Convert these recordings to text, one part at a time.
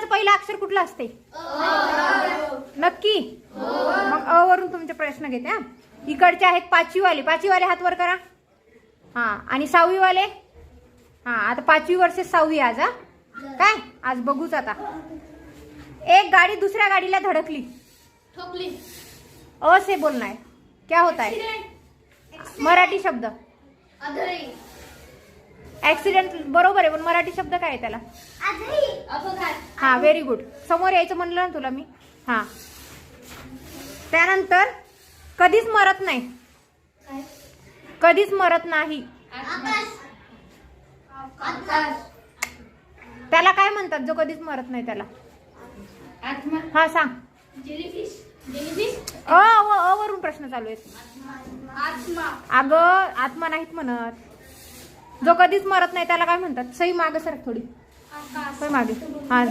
शब्दाचं पहिलं अक्षर कुठलं असते? नक्की? मग अ वरून तुमचे प्रश्न घेते हा. इकडचे आहेत पाचवीवाले हात वर करा. हा आणि सहावीवाले. हा आता 5वी वर्सेस 6वी आज. हा काय आज बघूच आता. एक गाड़ी दूसऱ्या गाडीला धडकली. ठोकली. अ से बोलना है. क्या होता है? मराठी शब्द. अधरी. ऍक्सिडेंट बरोबर आहे पण मराठी शब्द काय आहे त्याला? अपघात. हा व्हेरी गुड. समोर यायचं म्हणलं ना तुला मी. हा त्यानंतर कधीच मरत नाही. कधीच मरत नाही आकाश. आकाश. त्याला काय म्हणतात जो कधीच मरत नाही त्याला? आत्मा. हा सांग. जेलीफिश. जेलीफिश. अ वरून प्रश्न चालू आहेत. आत्मा. अगं आत्मा नाहीत म्हणत. जो कधीच मरत नाही त्याला काय म्हणतात? सई मागे सर थोडी. आकाश. सई मागे. हा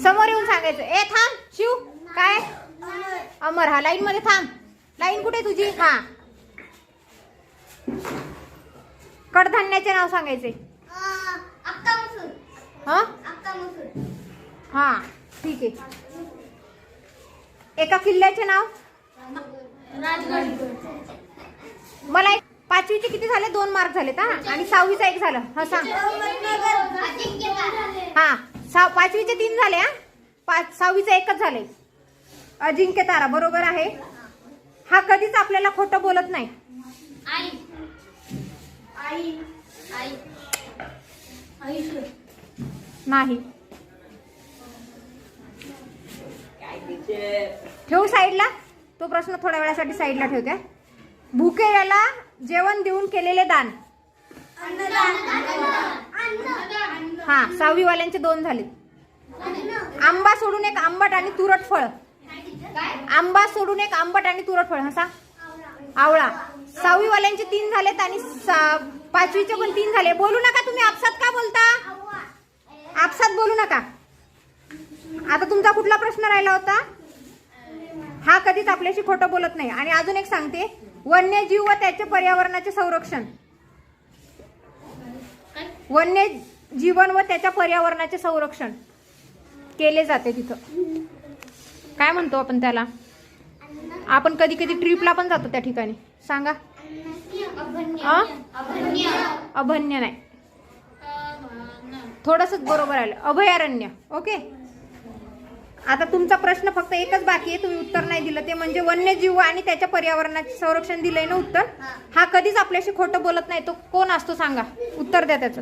समोर येऊन सांगायचं. ए थांब शिव. काय? अमर. हा लाईन मध्ये थांब. लाईन कुठे तुझी? हा कडधान्याचे नाव सांगायचे. अक्का मसूर. हा अक्का मसूर. हा ठीक आहे. एका किल्ल्याचे नाव. राजगड. मला 5वीचे किती झाले? 2 मार्क झालेत हा आणि 6वीचा 1 झालं. हा सांग. हा 5वीचे 3 झाले. हा 6वीचा 1च झाले. अजिंक्य तारा बरोबर आहे. हा कधीच आपल्याला खोटं बोलत नाही. आई. आई. आई. आयुष्य. नाही. ठेवू साईडला. तो प्रश्न थोड्या वेळासाठी साईडला ठेवते. भुकेल्याला जेवण देऊन केलेले दान. हा 6वी वाल्यांचे 2 झाले. आंबा सोडून एक आंबट आणि तुरट फळ. आंबा सोडून एक आंबट आणि तुरट फळ. हसा. आवळा. 6वी वाल्यांचे 3 झालेत आणि 5वीचे पण 3 झाले. बोलू नका तुम्ही. आपसात का बोलता? आपसात बोलू नका. आता तुमचा कुठला प्रश्न राहिला होता? हा कधीच आपल्याशी खोटं बोलत नाही. आणि अजून एक सांगते. वन्यजीव व त्याचे पर्यावरणाचे संरक्षण. वन्य जीवन व त्याच्या पर्यावरणाचे संरक्षण केले जाते तिथं. काय म्हणतो आपण त्याला? आपण कधी कधी ट्रिपला पण जातो त्या ठिकाणी. सांगा. अभन्य नाही. थोडंसंच बरोबर आलं. अभयारण्य. ओके. आता तुमचा प्रश्न फक्त एकच बाकी आहे. तुम्ही उत्तर नाही दिलं ते म्हणजे वन्यजीव आणि त्याच्या पर्यावरणाचे संरक्षण दिलंय ना उत्तर. हा कधीच आपल्याशी खोटं बोलत नाही. तो कोण असतो सांगा? उत्तर द्या त्याचं.